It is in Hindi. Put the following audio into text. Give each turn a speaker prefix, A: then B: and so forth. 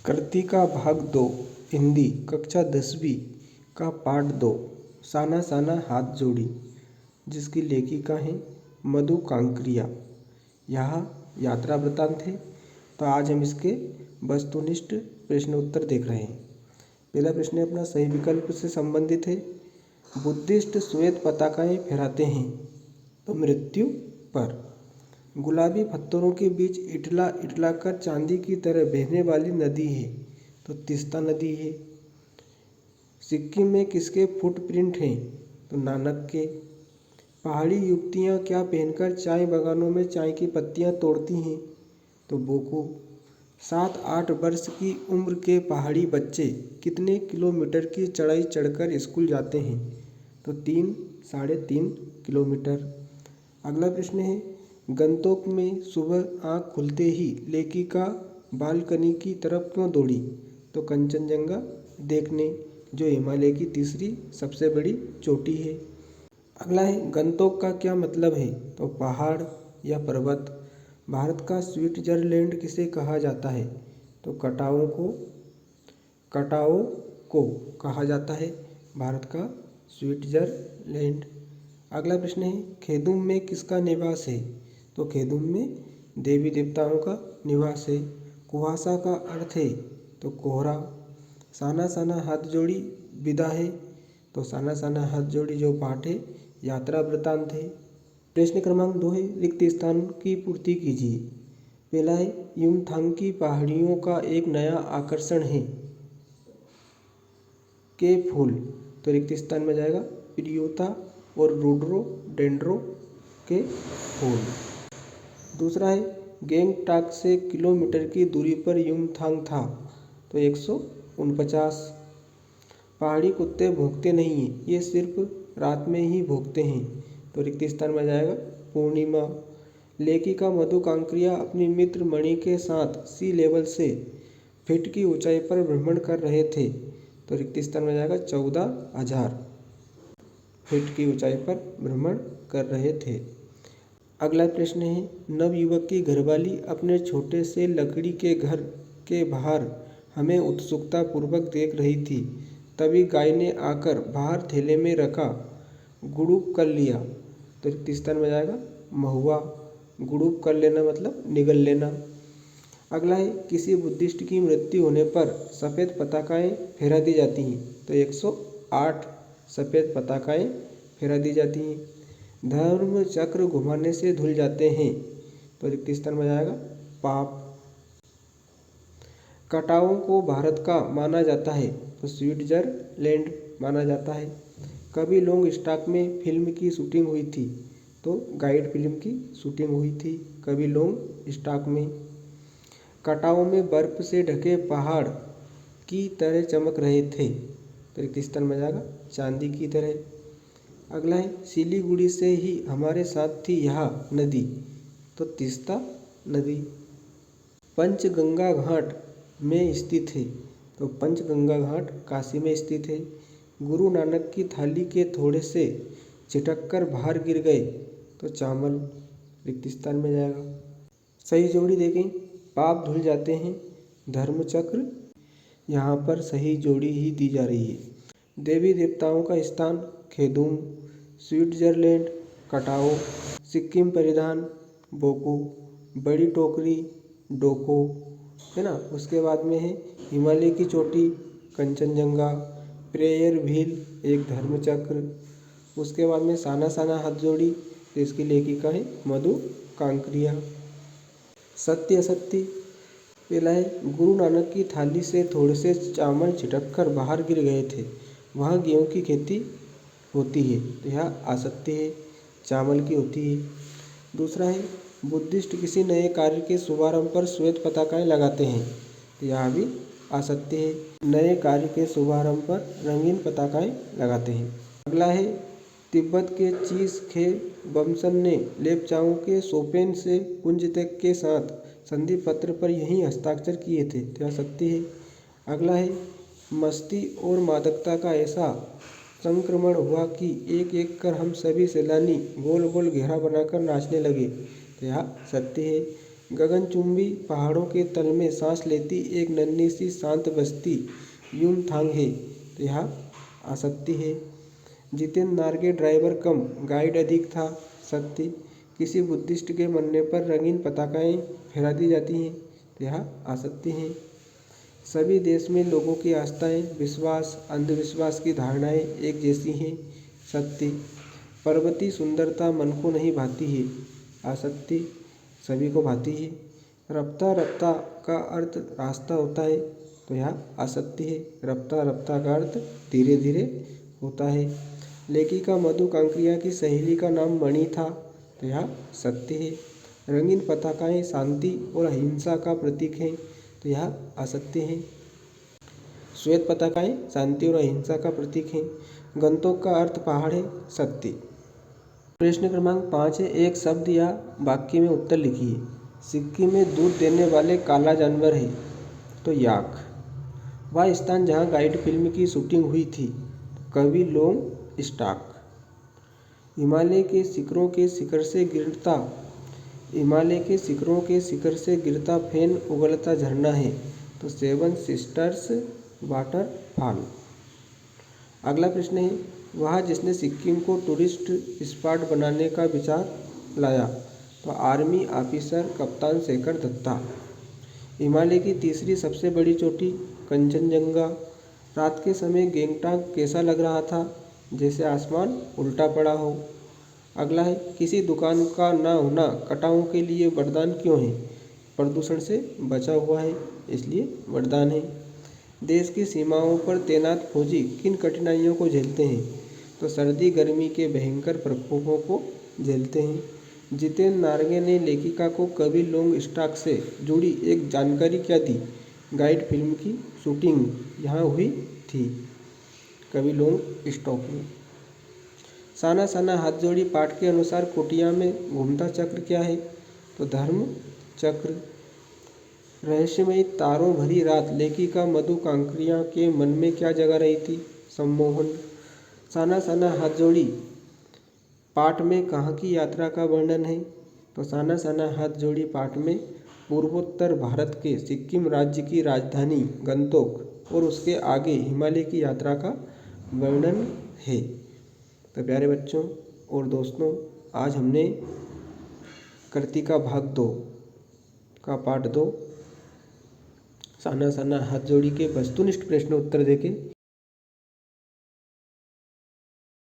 A: कृतिका भाग 2 हिंदी कक्षा 10वीं का पाठ 2 साना साना हाथ जोड़ी, जिसकी लेखिका हैं मधु कांकरिया। यह यात्रा वृत्तांत है। तो आज हम इसके वस्तुनिष्ठ प्रश्न उत्तर देख रहे हैं। पहला प्रश्न अपना सही विकल्प से संबंधित है। बुद्धिस्ट श्वेत पताकाएं फहराते हैं तो मृत्यु पर। गुलाबी पत्थरों के बीच इटला इटला कर चांदी की तरह बहने वाली नदी है तो तीस्ता नदी है। सिक्किम में किसके फुटप्रिंट हैं तो नानक के। पहाड़ी युवतियाँ क्या पहनकर चाय बागानों में चाय की पत्तियाँ तोड़ती हैं तो बोको। 7-8 वर्ष की उम्र के पहाड़ी बच्चे कितने किलोमीटर की चढ़ाई चढ़कर स्कूल जाते हैं तो 3-3.5 किलोमीटर। अगला प्रश्न है गंतोक में सुबह आँख खुलते ही लेखिका बालकनी की तरफ क्यों दौड़ी तो कंचनजंगा देखने, जो हिमालय की तीसरी सबसे बड़ी चोटी है। अगला है गंतोक का क्या मतलब है तो पहाड़ या पर्वत। भारत का स्विट्जरलैंड किसे कहा जाता है तो कटाओं को कहा जाता है भारत का स्विट्जरलैंड। अगला प्रश्न है खेदुम में किसका निवास है तो खेदुम में देवी देवताओं का निवास है। कुहासा का अर्थ है तो कोहरा। साना साना हाथ जोड़ी विदा है तो साना साना हाथ जोड़ी जो पाठ है यात्रा वृत्तांत है। प्रश्न क्रमांक 2 है रिक्त स्थान की पूर्ति कीजिए। पहला है युमथांग की पहाड़ियों का एक नया आकर्षण है के फूल तो रिक्त स्थान में जाएगा प्रियोता और रोडोडेंड्रो के फूल। दूसरा है गैंगटॉक से किलोमीटर की दूरी पर युमथांग था तो 149। पहाड़ी कुत्ते भौंकते नहीं हैं, ये सिर्फ रात में ही भौंकते हैं तो रिक्त स्थान में जाएगा पूर्णिमा। लेखिका मधु कांकरिया अपनी मित्र मणि के साथ सी लेवल से फीट की ऊंचाई पर भ्रमण कर रहे थे तो रिक्त स्थान में जाएगा 14,000 फीट की ऊंचाई पर भ्रमण कर रहे थे। अगला प्रश्न है नवयुवक की घरवाली अपने छोटे से लकड़ी के घर के बाहर हमें उत्सुकता पूर्वक देख रही थी, तभी गाय ने आकर बाहर थैले में रखा गुड़ुप कर लिया तो रिक्त स्थान में जाएगा महुआ। गुड़ुप कर लेना मतलब निगल लेना। अगला है किसी बुद्धिस्ट की मृत्यु होने पर सफ़ेद पताकाएं फहरा दी जाती हैं तो 108 सफ़ेद पताकाएं फहरा दी जाती हैं। धर्म चक्र घुमाने से धुल जाते हैं तो रिक्त स्थान में जाएगा पाप। कटाओं को भारत का माना जाता है तो स्विट्जरलैंड माना जाता है। कभी लॉन्ग स्टॉक में फिल्म की शूटिंग हुई थी तो गाइड फिल्म की शूटिंग हुई थी कभी लॉन्ग स्टॉक में। कटाओं में बर्फ से ढके पहाड़ की तरह चमक रहे थे तो रिक्त स्थान में जाएगा चांदी की तरह। अगला है सिलीगुड़ी से ही हमारे साथ थी यह नदी तो तीस्ता नदी। पंचगंगा घाट में स्थित है तो पंचगंगा घाट काशी में स्थित है। गुरु नानक की थाली के थोड़े से छिटक कर बाहर गिर गए तो चावल रिक्त स्थान में जाएगा। सही जोड़ी देखें पाप धुल जाते हैं धर्मचक्र, यहाँ पर सही जोड़ी ही दी जा रही है। देवी देवताओं का स्थान खेदुम, स्विट्जरलैंड कटाओ, सिक्किम परिधान बोको, बड़ी टोकरी डोको है ना। उसके बाद में है हिमालय की चोटी कंचनजंगा, प्रेयर व्हील एक धर्मचक्र। उसके बाद में साना साना हाथ जोड़ी तो इसकी लेखिका है मधु कांकरिया। सत्य असत्य पहला है गुरु नानक की थाली से थोड़े से चावल छिटक कर बाहर गिर गए थे, वहाँ गेहूँ की खेती होती है तो यह असत्य है, चावल की होती है। दूसरा है बुद्धिस्ट किसी नए कार्य के शुभारंभ पर श्वेत पताकाएं लगाते हैं तो यह भी असत्य है, नए कार्य के शुभारंभ पर रंगीन पताकाएं लगाते हैं। अगला है तिब्बत के चीस खे बमसन ने लेपचाओं के सोपेन से कुंजतेक के साथ संधि पत्र पर यहीं हस्ताक्षर किए थे तो यह सत्य है। अगला है मस्ती और मादकता का ऐसा संक्रमण हुआ कि एक एक कर हम सभी सैलानी गोल गोल घेरा बनाकर नाचने लगे तो यह सत्य है। गगनचुंबी पहाड़ों के तल में सांस लेती एक नन्ही सी शांत बस्ती यूमथांग है, तो यहाँ असत्य है। जितेंद्र नारगे ड्राइवर कम गाइड अधिक था, सत्य। किसी बुद्धिस्ट के मरने पर रंगीन पताकाएं फहरा दी जाती हैं, तो यह असत्य है। सभी देश में लोगों की आस्थाएं, विश्वास, अंधविश्वास की धारणाएं एक जैसी हैं, सत्य। पर्वतीय सुंदरता मन को नहीं भाती है, असत्य। सभी को भाती है। रफ्ता रफ्ता का अर्थ रास्ता होता है, तो यह असत्य है। रफ्ता रफ्ता का अर्थ धीरे धीरे होता है। लेखिका मधु कांकरिया की सहेली का नाम मणि था, तो यह सत्य है। रंगीन पताकाएं शांति और अहिंसा का प्रतीक हैं, तो यह असत्य है। श्वेत पताकाएं शांति और अहिंसा का प्रतीक हैं। गंतोक का अर्थ पहाड़ है, सत्य। प्रश्न क्रमांक 5 है, एक शब्द या वाक्य में उत्तर लिखिए। सिक्किम में दूध देने वाले काला जानवर है, तो याक। वह स्थान जहां गाइड फिल्म की शूटिंग हुई थी, कवि लोंग स्टाक। हिमालय के शिखरों के शिखर से गिरता फेन उगलता झरना है, तो सेवन सिस्टर्स वाटरफॉल। अगला प्रश्न है, वह जिसने सिक्किम को टूरिस्ट स्पॉट बनाने का विचार लाया, तो आर्मी ऑफिसर कप्तान शेखर दत्ता। हिमालय की तीसरी सबसे बड़ी चोटी कंचनजंगा। रात के समय गैंगटॉक कैसा लग रहा था, जैसे आसमान उल्टा पड़ा हो। अगला है, किसी दुकान का ना होना कटाओं के लिए वरदान क्यों है? प्रदूषण से बचा हुआ है, इसलिए वरदान है। देश की सीमाओं पर तैनात फौजी किन कठिनाइयों को झेलते हैं, तो सर्दी गर्मी के भयंकर प्रकोपों को झेलते हैं। जितेंद्र नारगे ने लेखिका को कवि लोंग स्टाक से जुड़ी एक जानकारी क्या दी? गाइड फिल्म की शूटिंग यहाँ हुई थी, कवि लोंग स्टॉक में। साना साना हाथ जोड़ी पाठ के अनुसार कुटिया में घूमता चक्र क्या है, तो धर्म चक्र। रहस्यमयी तारों भरी रात लेखिका मधु कांकरिया के मन में क्या जगा रही थी? सम्मोहन। साना साना हाथ जोड़ी पाठ में कहाँ की यात्रा का वर्णन है, तो साना साना हाथ जोड़ी पाठ में पूर्वोत्तर भारत के सिक्किम राज्य की राजधानी गंतोक और उसके आगे हिमालय की यात्रा का वर्णन है। तो प्यारे बच्चों और दोस्तों, आज हमने कृतिका भाग 2 का पार्ट 2 साना साना हाथ जोड़ी के वस्तुनिष्ठ प्रश्न उत्तर देके